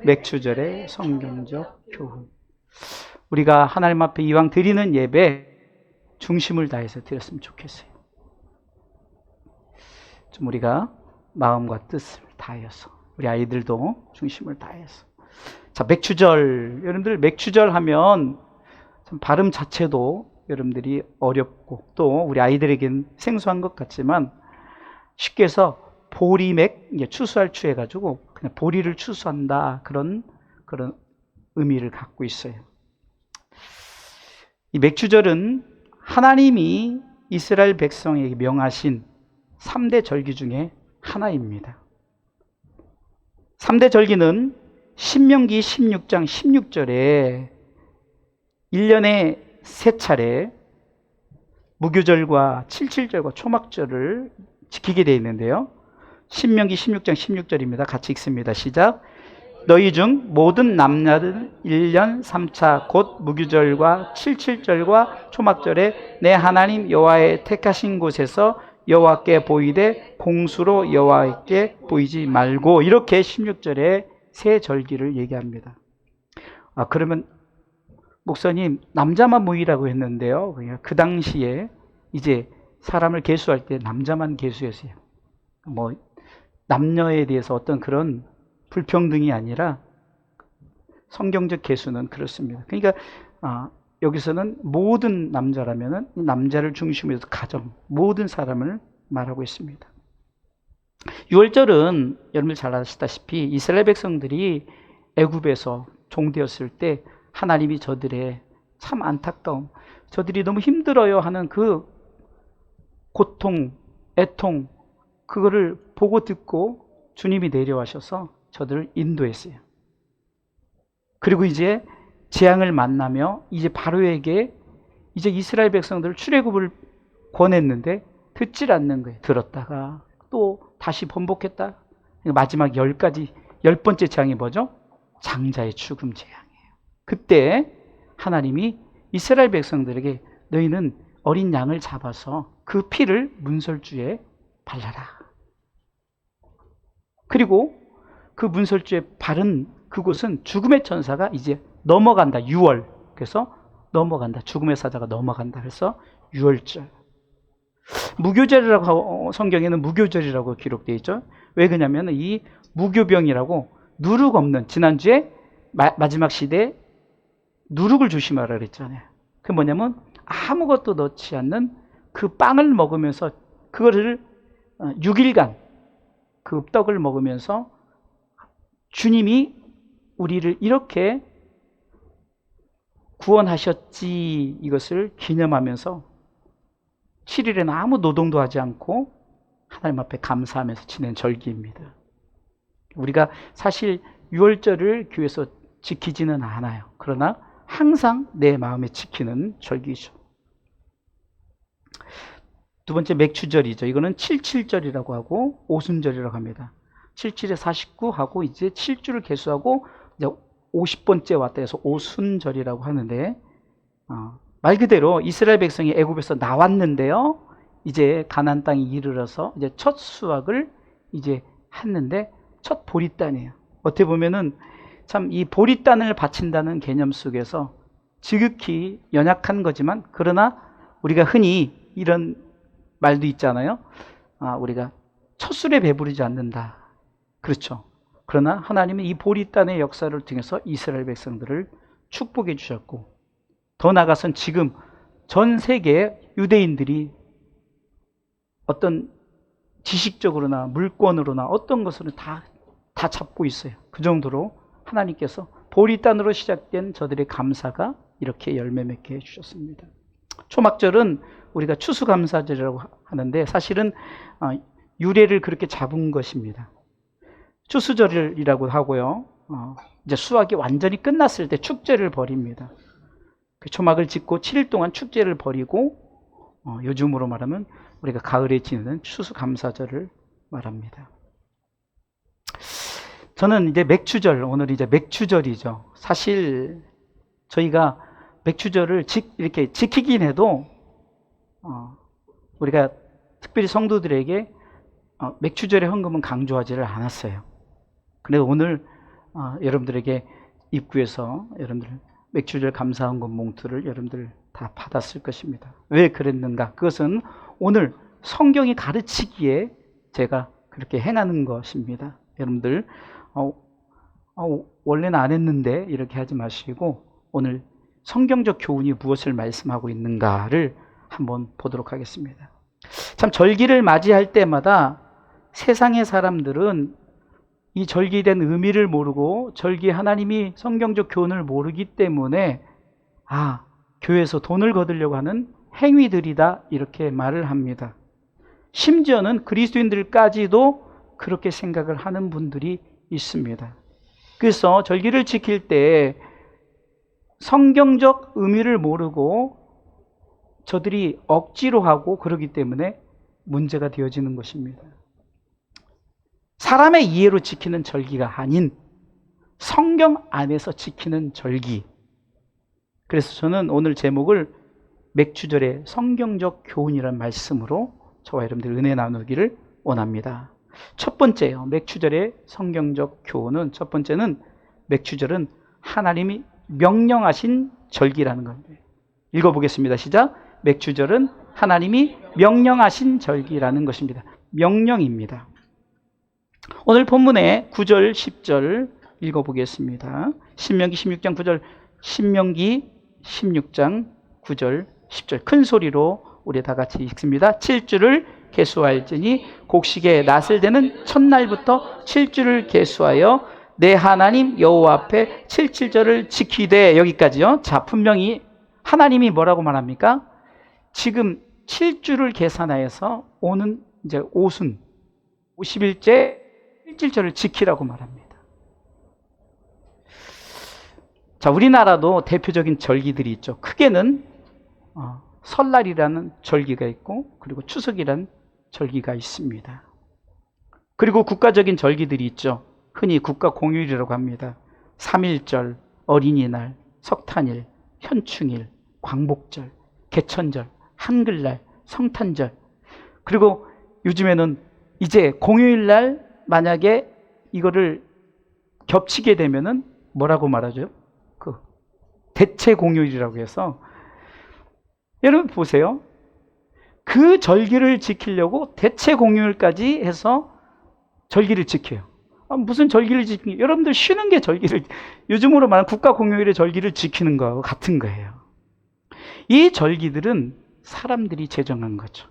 맥추절의 성경적 교훈. 우리가 하나님 앞에 이왕 드리는 예배 중심을 다해서 드렸으면 좋겠어요. 좀 우리가 마음과 뜻을 다해서, 우리 아이들도 중심을 다해서. 자, 맥추절. 여러분들 맥추절 하면 참 발음 자체도 여러분들이 어렵고 또 우리 아이들에겐 생소한 것 같지만 쉽게 해서 보리맥, 이제 추수할 추해가지고 그냥 보리를 추수한다, 그런 의미를 갖고 있어요. 이 맥추절은 하나님이 이스라엘 백성에게 명하신 3대 절기 중에 하나입니다. 3대 절기는 신명기 16장 16절에 1년에 3차례 무교절과 칠칠절과 초막절을 지키게 되어 있는데요. 신명기 16장 16절입니다. 같이 읽습니다. 시작. 너희 중 모든 남녀들 1년 3차 곧 무교절과 칠칠절과 초막절에 내 하나님 여호와의 택하신 곳에서 여호와께 보이되 공수로 여호와께 보이지 말고, 이렇게 16절에 세 절기를 얘기합니다. 그러면 목사님 남자만 모이라고 했는데요. 그 당시에 이제 사람을 계수할 때 남자만 계수했어요. 뭐 남녀에 대해서 어떤 그런 불평등이 아니라 성경적 계수는 그렇습니다. 그러니까 여기서는 모든 남자라면은 남자를 중심으로 해서 가정, 모든 사람을 말하고 있습니다. 6월절은 여러분들 잘 아시다시피 이스라엘 백성들이 애굽에서 종되었을 때 하나님이 저들의 참 안타까움, 저들이 너무 힘들어요 하는 그 고통, 애통, 그거를 보고 듣고 주님이 내려와셔서 저들을 인도했어요. 그리고 이제 재앙을 만나며 이제 바로에게 이제 이스라엘 백성들을 출애굽을 권했는데 듣질 않는 거예요. 들었다가 또 다시 번복했다. 마지막 10번째 재앙이 뭐죠? 장자의 죽음 재앙이에요. 그때 하나님이 이스라엘 백성들에게 너희는 어린 양을 잡아서 그 피를 문설주에 발라라. 그리고 그 문설주에 바른 그곳은 죽음의 천사가 이제 넘어간다. 6월. 그래서 넘어간다. 죽음의 사자가 넘어간다. 그래서 6월절. 무교절이라고, 성경에는 무교절이라고 기록되어 있죠. 왜 그러냐면 이 무교병이라고 누룩 없는, 지난주에 마지막 시대에 누룩을 조심하라 그랬잖아요. 그게 뭐냐면 아무것도 넣지 않는 그 빵을 먹으면서 그거를 6일간 그 떡을 먹으면서 주님이 우리를 이렇게 구원하셨지, 이것을 기념하면서 7일에는 아무 노동도 하지 않고 하나님 앞에 감사하면서 지낸 절기입니다. 우리가 사실 6월절을 교회에서 지키지는 않아요. 그러나 항상 내 마음에 지키는 절기죠. 두 번째 맥추절이죠. 이거는 칠칠절이라고 하고 오순절이라고 합니다. 77에 49 하고 이제 7주를 개수하고 이제 50번째 왔다 해서 오순절이라고 하는데, 말 그대로 이스라엘 백성이 애굽에서 나왔는데요. 이제 가나안 땅에 이르러서 이제 첫 수확을 이제 했는데 첫 보리단이에요. 어떻게 보면은 참 이 보리단을 바친다는 개념 속에서 지극히 연약한 거지만, 그러나 우리가 흔히 이런 말도 있잖아요. 우리가 첫 술에 배부르지 않는다. 그렇죠. 그러나 하나님은 이 보리단의 역사를 통해서 이스라엘 백성들을 축복해 주셨고, 더 나아가선 지금 전 세계 유대인들이 어떤 지식적으로나 물권으로나 어떤 것으로 다 잡고 있어요. 그 정도로 하나님께서 보리단으로 시작된 저들의 감사가 이렇게 열매 맺게 해주셨습니다. 초막절은 우리가 추수감사절이라고 하는데 사실은 유래를 그렇게 잡은 것입니다. 추수절이라고 하고요. 이제 수확이 완전히 끝났을 때 축제를 벌입니다. 그 초막을 짓고 7일 동안 축제를 벌이고, 요즘으로 말하면 우리가 가을에 지내는 추수감사절을 말합니다. 저는 이제 맥추절, 오늘 이제 맥추절이죠. 사실 저희가 맥추절을 이렇게 지키긴 해도 우리가 특별히 성도들에게 맥추절의 헌금은 강조하지를 않았어요. 그래서 오늘 여러분들에게 입구에서 여러분들 맥주절 감사헌금 몽투를 여러분들 다 받았을 것입니다. 왜 그랬는가? 그것은 오늘 성경이 가르치기에 제가 그렇게 행하는 것입니다. 여러분들 원래는 안 했는데 이렇게 하지 마시고 오늘 성경적 교훈이 무엇을 말씀하고 있는가를 한번 보도록 하겠습니다. 참 절기를 맞이할 때마다 세상의 사람들은 이 절기에 대한 의미를 모르고 절기 하나님이 성경적 교훈을 모르기 때문에 교회에서 돈을 거두려고 하는 행위들이다 이렇게 말을 합니다. 심지어는 그리스도인들까지도 그렇게 생각을 하는 분들이 있습니다. 그래서 절기를 지킬 때 성경적 의미를 모르고 저들이 억지로 하고 그러기 때문에 문제가 되어지는 것입니다. 사람의 이해로 지키는 절기가 아닌 성경 안에서 지키는 절기. 그래서 저는 오늘 제목을 맥주절의 성경적 교훈이라는 말씀으로 저와 여러분들 은혜 나누기를 원합니다. 첫 번째요, 맥주절의 성경적 교훈은 첫 번째는 맥주절은 하나님이 명령하신 절기라는 겁니다. 읽어보겠습니다. 시작. 맥주절은 하나님이 명령하신 절기라는 것입니다. 명령입니다. 오늘 본문의 9절 10절 읽어보겠습니다. 신명기 16장 9절, 신명기 16장 9절 10절 큰 소리로 우리 다 같이 읽습니다. 7주를 계수할지니 곡식의 낫을 대는 첫날부터 7주를 계수하여 내 하나님 여호와 앞에 77절을 지키되. 여기까지요. 자, 분명히 하나님이 뭐라고 말합니까? 지금 7주를 계산하여서 오는 이제 오순 50일째 77절을 지키라고 말합니다. 자, 우리나라도 대표적인 절기들이 있죠. 크게는 설날이라는 절기가 있고 그리고 추석이라는 절기가 있습니다. 그리고 국가적인 절기들이 있죠. 흔히 국가 공휴일이라고 합니다. 3.1절, 어린이날, 석탄일, 현충일, 광복절, 개천절, 한글날, 성탄절. 그리고 요즘에는 이제 공휴일날 만약에 이거를 겹치게 되면은 뭐라고 말하죠? 그 대체 공휴일이라고 해서, 여러분 보세요. 그 절기를 지키려고 대체 공휴일까지 해서 절기를 지켜요. 무슨 절기를 지키는, 여러분들 쉬는 게 절기를, 요즘으로 말하는 국가 공휴일의 절기를 지키는 거하고 같은 거예요. 이 절기들은 사람들이 제정한 거죠.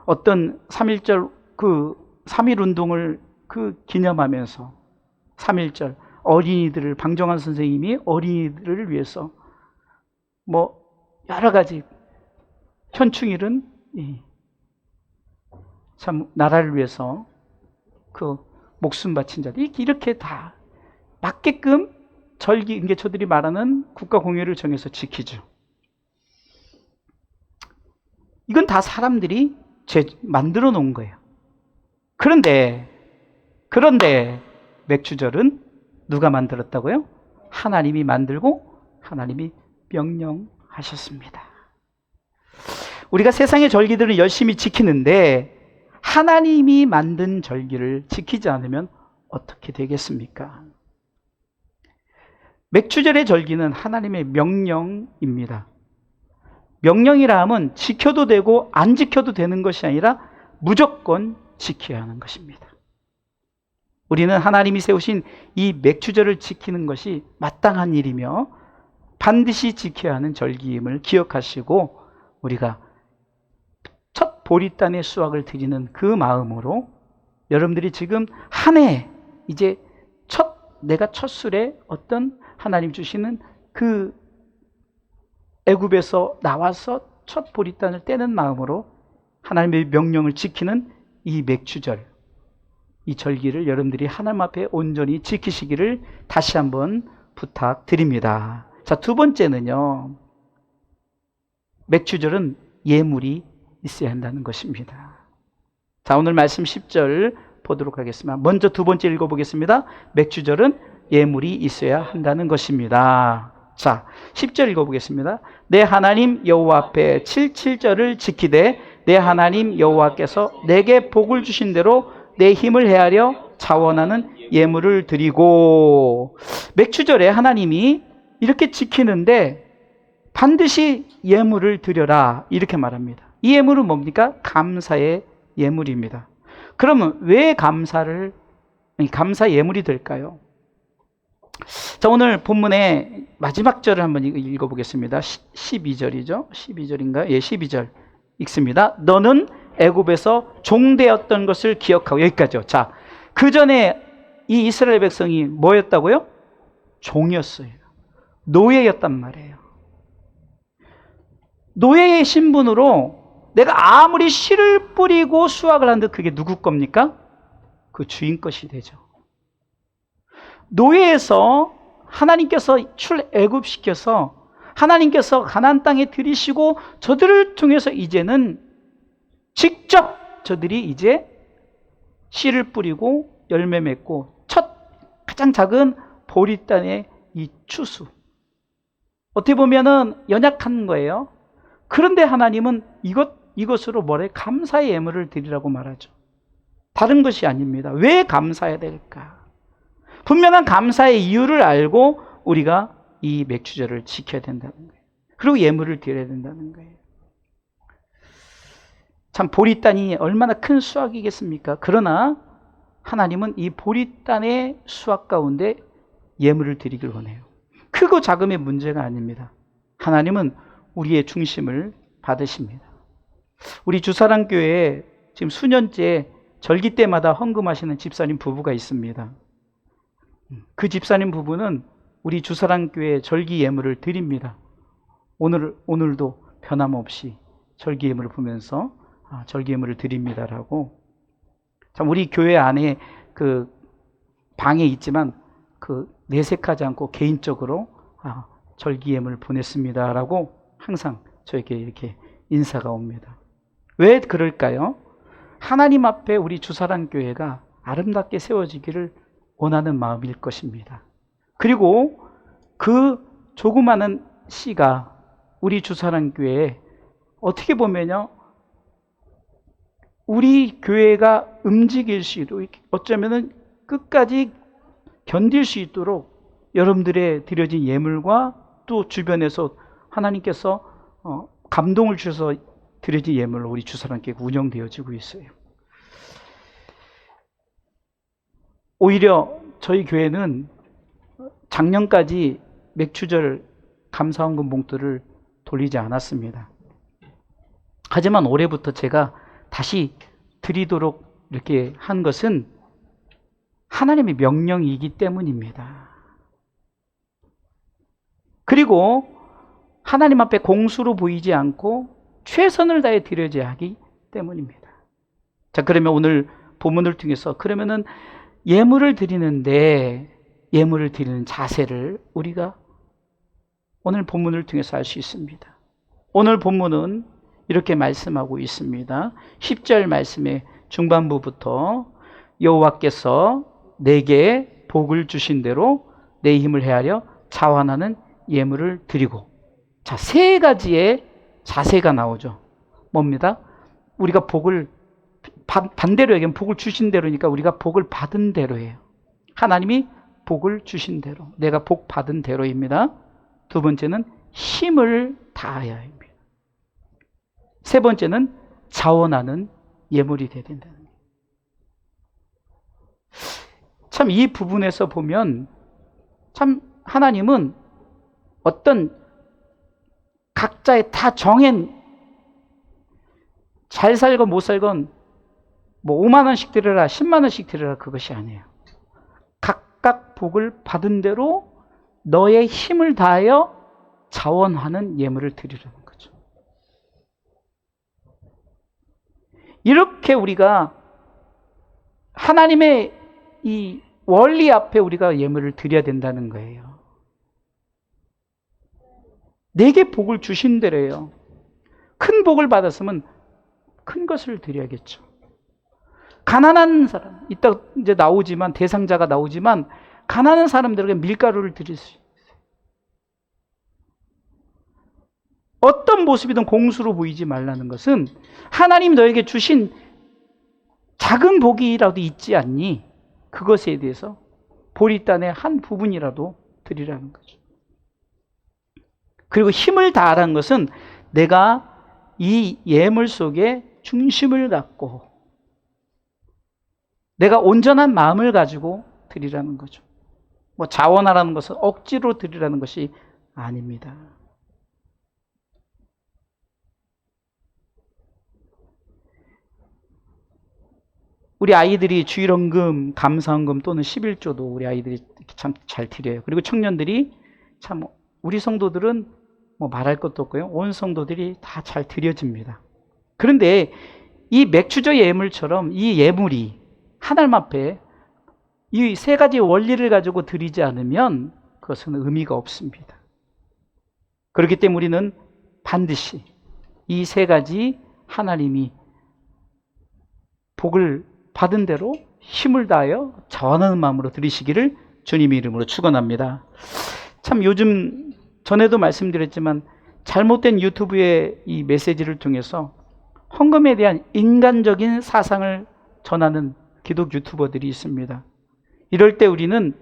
어떤 3.1절 그 3.1 운동을 기념하면서 3.1절 어린이들을, 방정환 선생님이 어린이들을 위해서 뭐 여러 가지, 현충일은 참 나라를 위해서 그 목숨 바친 자들, 이렇게 다 맞게끔 절기, 이게 저들이 말하는 국가 공휴일을 정해서 지키죠. 이건 다 사람들이 만들어 놓은 거예요. 그런데 맥주절은 누가 만들었다고요? 하나님이 만들고 하나님이 명령하셨습니다. 우리가 세상의 절기들을 열심히 지키는데 하나님이 만든 절기를 지키지 않으면 어떻게 되겠습니까? 맥주절의 절기는 하나님의 명령입니다. 명령이라 하면 지켜도 되고 안 지켜도 되는 것이 아니라 무조건 지켜야 하는 것입니다. 우리는 하나님이 세우신 이 맥주절을 지키는 것이 마땅한 일이며 반드시 지켜야 하는 절기임을 기억하시고, 우리가 첫 보리단의 수확을 드리는 그 마음으로 여러분들이 지금 한 해 이제 내가 첫 술에 어떤 하나님 주시는 그 애굽에서 나와서 첫 보리단을 떼는 마음으로 하나님의 명령을 지키는 이 맥주절, 이 절기를 여러분들이 하나님 앞에 온전히 지키시기를 다시 한번 부탁드립니다. 자, 두 번째는요, 맥주절은 예물이 있어야 한다는 것입니다. 자, 오늘 말씀 10절 보도록 하겠습니다. 먼저 두 번째 읽어보겠습니다. 맥주절은 예물이 있어야 한다는 것입니다. 자, 10절 읽어보겠습니다. 내 하나님 여호와 앞에 77절을 지키되 내 하나님 여호와께서 내게 복을 주신 대로 내 힘을 헤아려 자원하는 예물을 드리고, 맥추절에 하나님이 이렇게 지키는데 반드시 예물을 드려라 이렇게 말합니다. 이 예물은 뭡니까? 감사의 예물입니다. 그러면 왜 감사 예물이 될까요? 자, 오늘 본문의 마지막 절을 한번 읽어보겠습니다. 12절이죠. 12절인가요? 예, 12절 읽습니다. 너는 애굽에서 종되었던 것을 기억하고, 여기까지요. 자, 그 전에 이 이스라엘 백성이 뭐였다고요? 종이었어요. 노예였단 말이에요. 노예의 신분으로 내가 아무리 씨를 뿌리고 수확을 하는데 그게 누구 겁니까? 그 주인 것이 되죠. 노예에서 하나님께서 출애굽시켜서 하나님께서 가나안 땅에 들이시고 저들을 통해서 이제는 직접 저들이 이제 씨를 뿌리고 열매 맺고 가장 작은 보리단의 이 추수, 어떻게 보면은 연약한 거예요. 그런데 하나님은 이것으로 뭐래? 감사의 예물을 드리라고 말하죠. 다른 것이 아닙니다. 왜 감사해야 될까? 분명한 감사의 이유를 알고 우리가 이 맥추절을 지켜야 된다는 거예요. 그리고 예물을 드려야 된다는 거예요. 참, 보리단이 얼마나 큰 수확이겠습니까? 그러나 하나님은 이 보리단의 수확 가운데 예물을 드리길 원해요. 크고 작음의 문제가 아닙니다. 하나님은 우리의 중심을 받으십니다. 우리 주사랑교회에 지금 수년째 절기 때마다 헌금하시는 집사님 부부가 있습니다. 그 집사님 부부는 우리 주사랑교회 절기 예물을 드립니다. 오늘도 변함없이 절기 예물을 보면서 절기 예물을 드립니다라고. 참, 우리 교회 안에 그 방에 있지만 그 내색하지 않고 개인적으로 절기 예물을 보냈습니다라고 항상 저에게 이렇게 인사가 옵니다. 왜 그럴까요? 하나님 앞에 우리 주사랑교회가 아름답게 세워지기를 원하는 마음일 것입니다. 그리고 그 조그마한 씨가 우리 주사랑교회에 어떻게 보면요, 우리 교회가 움직일 수 있도록, 어쩌면은 끝까지 견딜 수 있도록 여러분들의 드려진 예물과 또 주변에서 하나님께서 감동을 주셔서 드려진 예물로 우리 주사랑교회가 운영되어지고 있어요. 오히려 저희 교회는 작년까지 맥추절 감사헌금 봉투를 돌리지 않았습니다. 하지만 올해부터 제가 다시 드리도록 이렇게 한 것은 하나님의 명령이기 때문입니다. 그리고 하나님 앞에 공수로 보이지 않고 최선을 다해 드려야 하기 때문입니다. 자, 그러면 오늘 본문을 통해서 그러면은 예물을 드리는데 예물을 드리는 자세를 우리가 오늘 본문을 통해서 알 수 있습니다. 오늘 본문은 이렇게 말씀하고 있습니다. 10절 말씀의 중반부부터 여호와께서 내게 복을 주신 대로 내 힘을 헤아려 자원하는 예물을 드리고, 자, 세 가지의 자세가 나오죠. 뭡니다? 우리가 복을 반대로 얘기하면 복을 주신 대로니까 우리가 복을 받은 대로예요. 하나님이 복을 주신 대로, 내가 복 받은 대로입니다. 두 번째는 힘을 다하여야 합니다. 세 번째는 자원하는 예물이 되어야 된다는 거예요. 참, 이 부분에서 보면 참 하나님은 어떤 각자의 다 정한, 잘 살건 못 살건 뭐 5만 원씩 드려라 10만 원씩 드려라 그것이 아니에요. 각각 복을 받은 대로 너의 힘을 다하여 자원하는 예물을 드리라는 거죠. 이렇게 우리가 하나님의 이 원리 앞에 우리가 예물을 드려야 된다는 거예요. 내게 복을 주신 대로예요. 큰 복을 받았으면 큰 것을 드려야겠죠. 가난한 사람, 이따 이제 나오지만, 대상자가 나오지만, 가난한 사람들에게 밀가루를 드릴 수 있어요. 어떤 모습이든 공수로 보이지 말라는 것은 하나님 너에게 주신 작은 복이라도 있지 않니? 그것에 대해서 보리단의 한 부분이라도 드리라는 거죠. 그리고 힘을 다하라는 것은 내가 이 예물 속에 중심을 갖고 내가 온전한 마음을 가지고 드리라는 거죠. 뭐 자원하라는 것은 억지로 드리라는 것이 아닙니다. 우리 아이들이 주일헌금, 감사헌금 또는 11조도 우리 아이들이 참 잘 드려요. 그리고 청년들이 참 우리 성도들은 뭐 말할 것도 없고요. 온 성도들이 다 잘 드려집니다. 그런데 이 맥추저 예물처럼 이 예물이 하나님 앞에 이 세 가지 원리를 가지고 드리지 않으면 그것은 의미가 없습니다. 그렇기 때문에 우리는 반드시 이 세 가지 하나님이 복을 받은 대로 힘을 다하여 자원하는 마음으로 드리시기를 주님의 이름으로 축원합니다. 참 요즘 전에도 말씀드렸지만 잘못된 유튜브의 이 메시지를 통해서 헌금에 대한 인간적인 사상을 전하는 기독 유튜버들이 있습니다. 이럴 때 우리는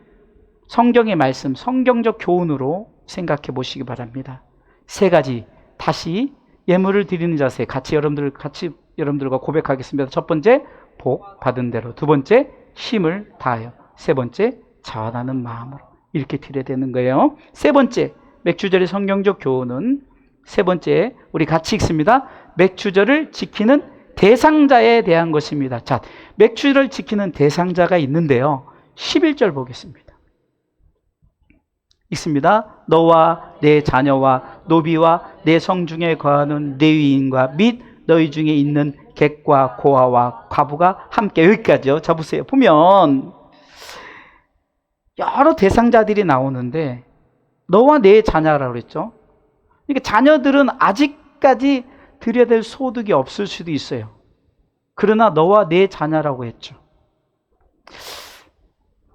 성경의 말씀, 성경적 교훈으로 생각해 보시기 바랍니다. 세 가지 다시 예물을 드리는 자세 같이 여러분들과 고백하겠습니다. 첫 번째, 복 받은 대로. 두 번째, 힘을 다하여. 세 번째, 자원하는 마음으로. 이렇게 드려야 되는 거예요. 세 번째, 맥추절의 성경적 교훈은 세 번째, 우리 같이 읽습니다. 맥추절을 지키는 대상자에 대한 것입니다. 자, 맥추절을 지키는 대상자가 있는데요. 11절 보겠습니다. 읽습니다. 너와 내 자녀와 노비와 내 성중에 거하는 레위인과 및 너희 중에 있는 객과 고아와 과부가 함께. 여기까지요. 자, 보세요. 보면 여러 대상자들이 나오는데 너와 내 자녀라고 그랬죠. 그러니까 자녀들은 아직까지 드려야 될 소득이 없을 수도 있어요. 그러나 너와 내 자녀라고 했죠.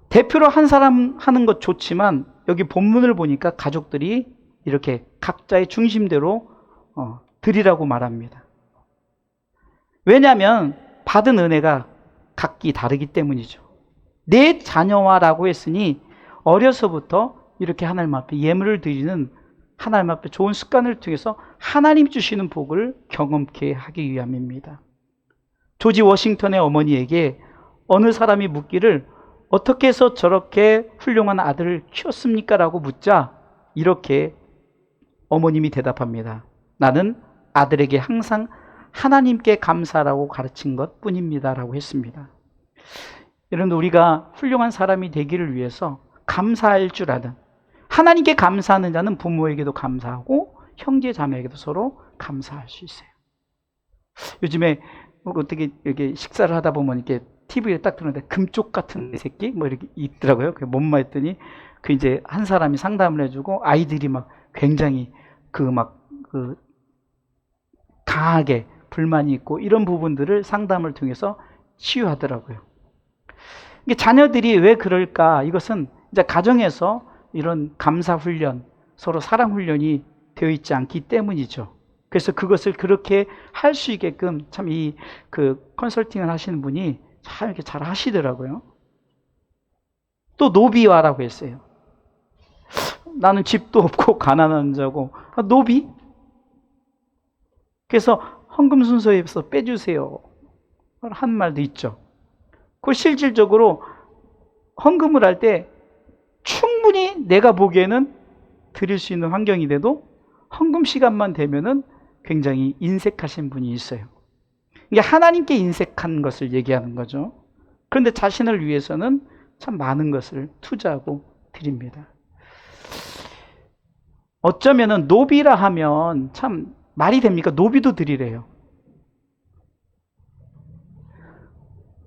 대표로 한 사람 하는 것 좋지만 여기 본문을 보니까 가족들이 이렇게 각자의 중심대로 드리라고 말합니다. 왜냐하면 받은 은혜가 각기 다르기 때문이죠. 내 자녀와라고 했으니 어려서부터 이렇게 하나님 앞에 예물을 드리는 하나님 앞에 좋은 습관을 통해서 하나님 주시는 복을 경험케 하기 위함입니다. 조지 워싱턴의 어머니에게 어느 사람이 묻기를 어떻게 해서 저렇게 훌륭한 아들을 키웠습니까? 라고 묻자 이렇게 어머님이 대답합니다. 나는 아들에게 항상 하나님께 감사라고 가르친 것 뿐입니다. 라고 했습니다. 여러분, 우리가 훌륭한 사람이 되기를 위해서 감사할 줄 아는, 하나님께 감사하는 자는 부모에게도 감사하고 형제 자매에게도 서로 감사할 수 있어요. 요즘에 어떻게 이렇게 식사를 하다 보면 이렇게 TV에 딱 들었는데 금쪽 같은 새끼 뭐 이렇게 있더라고요. 그 뭔 말했더니 그 이제 한 사람이 상담을 해주고 아이들이 막 굉장히 그 강하게 불만이 있고 이런 부분들을 상담을 통해서 치유하더라고요. 이게 자녀들이 왜 그럴까? 이것은 이제 가정에서 이런 감사 훈련, 서로 사랑 훈련이 되어 있지 않기 때문이죠. 그래서 그것을 그렇게 할 수 있게끔 참 이 그 컨설팅을 하시는 분이 참 이렇게 잘 하시더라고요. 또 노비화라고 했어요. 나는 집도 없고 가난한 자고 노비? 그래서 헌금 순서에서 빼주세요 한 말도 있죠. 그 실질적으로 헌금을 할 때 충분히 내가 보기에는 드릴 수 있는 환경이 돼도 헌금 시간만 되면은 굉장히 인색하신 분이 있어요. 이게 하나님께 인색한 것을 얘기하는 거죠. 그런데 자신을 위해서는 참 많은 것을 투자하고 드립니다. 어쩌면은 노비라 하면 참 말이 됩니까? 노비도 드리래요.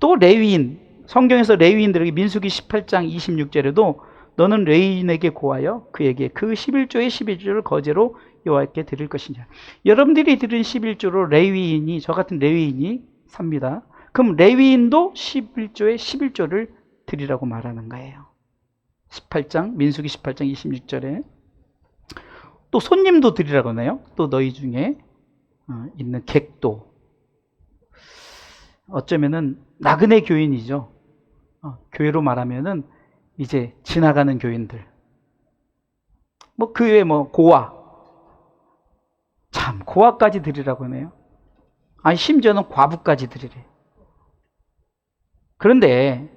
또 레위인, 성경에서 레위인들에게 민수기 18장 26절에도 너는 레위인에게 고하여 그에게 그 11조의 11조를 거제로 여호와께 드릴 것이냐. 여러분들이 드린 11조로 레위인이, 저 같은 레위인이 삽니다. 그럼 레위인도 11조의 11조를 드리라고 말하는 거예요. 18장, 민수기 18장 26절에 또 손님도 드리라고 하네요. 또 너희 중에 있는 객도. 어쩌면은 나그네 교인이죠. 교회로 말하면은 이제 지나가는 교인들. 뭐 그 외에 뭐 고아. 참 고아까지 드리라고 하네요. 아니 심지어는 과부까지 드리래. 그런데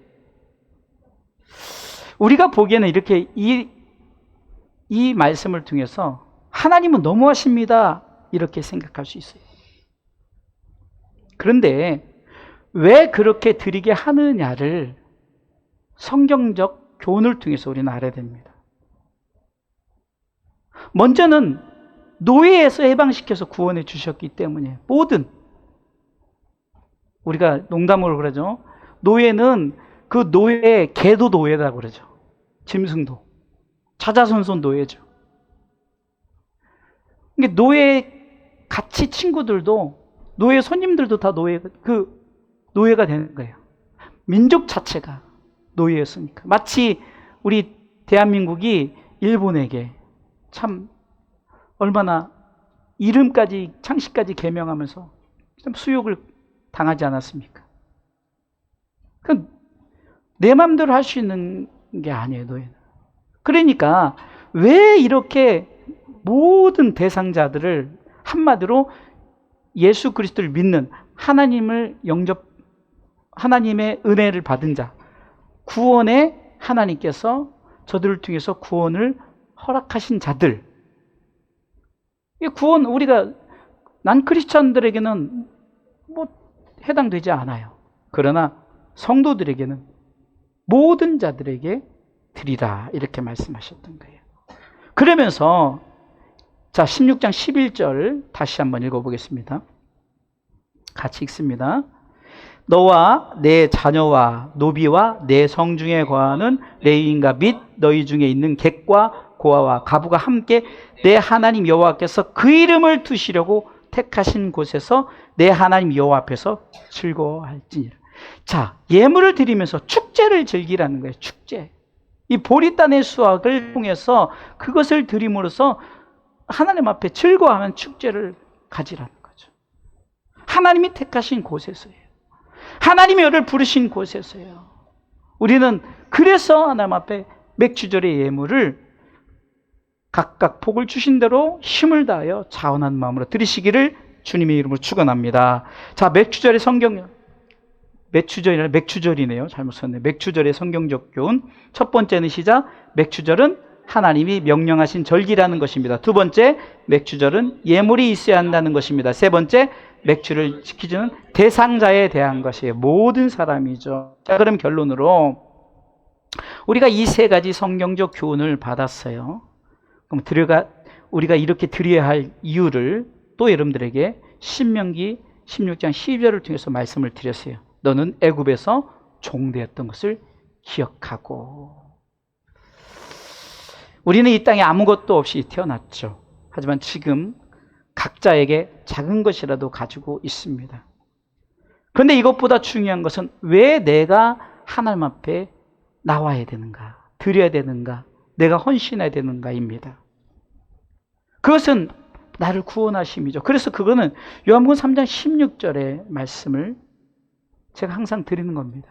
우리가 보기에는 이렇게 이 말씀을 통해서 하나님은 너무하십니다 이렇게 생각할 수 있어요. 그런데 왜 그렇게 드리게 하느냐를 성경적 교훈을 통해서 우리는 알아야 됩니다. 먼저는 노예에서 해방시켜서 구원해 주셨기 때문에 모든, 우리가 농담으로 그러죠. 노예는 그 노예의 개도 노예라고 그러죠. 짐승도. 자자손손 노예죠. 그러니까 노예 같이 친구들도, 노예 손님들도 다 노예가 되는 거예요. 민족 자체가 노예였으니까. 마치 우리 대한민국이 일본에게 참 얼마나 이름까지 창씨까지 개명하면서 참 수욕을 당하지 않았습니까? 내 마음대로 할 수 있는 게 아니에요, 노예는. 그러니까 왜 이렇게 모든 대상자들을 한마디로 예수 그리스도를 믿는 하나님의 은혜를 받은 자, 구원에 하나님께서 저들을 통해서 구원을 허락하신 자들, 이 구원, 난 크리스천들에게는 뭐 해당되지 않아요. 그러나 성도들에게는 모든 자들에게 드리라 이렇게 말씀하셨던 거예요. 그러면서 자 16장 11절 다시 한번 읽어보겠습니다. 같이 읽습니다. 너와 내 자녀와 노비와 내 성중에 거하는 레위인과 및 너희 중에 있는 객과 고아와 가부가 함께 내 하나님 여호와께서 그 이름을 두시려고 택하신 곳에서 내 하나님 여호와 앞에서 즐거워할지니라. 자, 예물을 드리면서 축제를 즐기라는 거예요. 축제. 이 보리단의 수확을 통해서 그것을 드림으로써 하나님 앞에 즐거워하는 축제를 가지라는 거죠. 하나님이 택하신 곳에서예요. 하나님이 너를 부르신 곳에서예요. 우리는 그래서 하나님 앞에 맥주절의 예물을 각각 복을 주신 대로 힘을 다하여 자원한 마음으로 드리시기를 주님의 이름으로 축원합니다. 자, 맥주절의 맥주절이네요. 잘못 썼네. 맥주절의 성경적 교훈. 첫 번째는 시작. 맥주절은 하나님이 명령하신 절기라는 것입니다. 두 번째, 맥주절은 예물이 있어야 한다는 것입니다. 세 번째, 맥주를 지키는 대상자에 대한 것이에요. 모든 사람이죠. 자, 그럼 결론으로 우리가 이 세 가지 성경적 교훈을 받았어요. 그럼 우리가 이렇게 드려야 할 이유를 또 여러분들에게 신명기 16장 12절을 통해서 말씀을 드렸어요. 너는 애굽에서 종되었던 것을 기억하고. 우리는 이 땅에 아무것도 없이 태어났죠. 하지만 지금 각자에게 작은 것이라도 가지고 있습니다. 그런데 이것보다 중요한 것은 왜 내가 하나님 앞에 나와야 되는가, 드려야 되는가, 내가 헌신해야 되는가입니다. 그것은 나를 구원하심이죠. 그래서 그거는 요한복음 3장 16절의 말씀을 제가 항상 드리는 겁니다.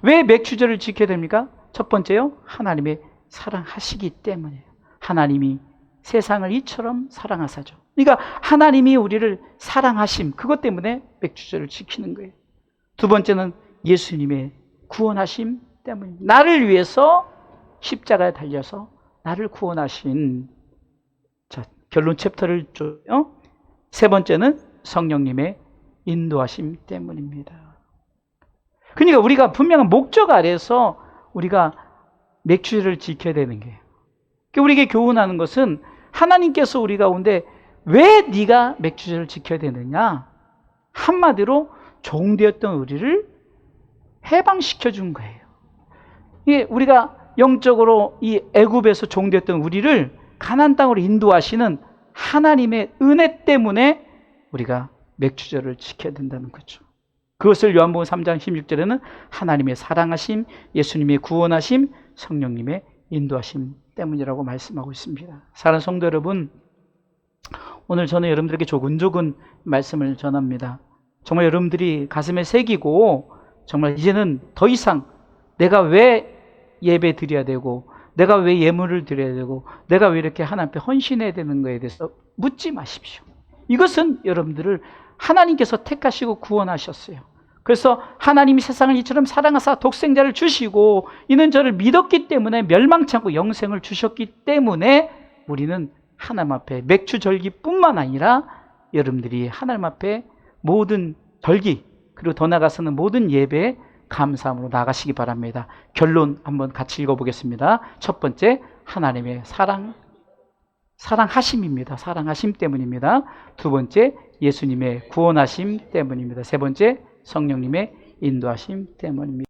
왜 맥주절을 지켜야 됩니까? 첫 번째요, 하나님의 사랑하시기 때문이에요. 하나님이 세상을 이처럼 사랑하사죠. 그러니까 하나님이 우리를 사랑하심, 그것 때문에 맥주절을 지키는 거예요. 두 번째는 예수님의 구원하심 때문입니다. 나를 위해서 십자가에 달려서 나를 구원하신, 자, 결론 챕터를 줘요. 세 번째는 성령님의 인도하심 때문입니다. 그러니까 우리가 분명한 목적 아래서 우리가 맥주절을 지켜야 되는 거예요. 우리에게 교훈하는 것은 하나님께서 우리 가운데 왜 네가 맥주절을 지켜야 되느냐? 한마디로 종되었던 우리를 해방시켜 준 거예요. 이게 우리가 영적으로 이 애굽에서 종되었던 우리를 가나안 땅으로 인도하시는 하나님의 은혜 때문에 우리가 맥주절을 지켜야 된다는 거죠. 그것을 요한복음 3장 16절에는 하나님의 사랑하심, 예수님의 구원하심, 성령님의 인도하심 때문이라고 말씀하고 있습니다. 사랑하는 성도 여러분, 오늘 저는 여러분들에게 조근조근 말씀을 전합니다. 정말 여러분들이 가슴에 새기고 정말 이제는 더 이상 내가 왜 예배 드려야 되고, 내가 왜 예물을 드려야 되고, 내가 왜 이렇게 하나님 앞에 헌신해야 되는 거에 대해서 묻지 마십시오. 이것은 여러분들을 하나님께서 택하시고 구원하셨어요. 그래서 하나님이 세상을 이처럼 사랑하사 독생자를 주시고 이는 저를 믿었기 때문에 멸망치 않고 영생을 주셨기 때문에 우리는 하나님 앞에 맥주절기뿐만 아니라 여러분들이 하나님 앞에 모든 절기, 그리고 더 나아가서는 모든 예배에 감사함으로 나가시기 바랍니다. 결론 한번 같이 읽어보겠습니다. 첫 번째, 하나님의 사랑하심입니다. 사랑하심 때문입니다. 두 번째, 예수님의 구원하심 때문입니다. 세 번째, 성령님의 인도하심 때문입니다.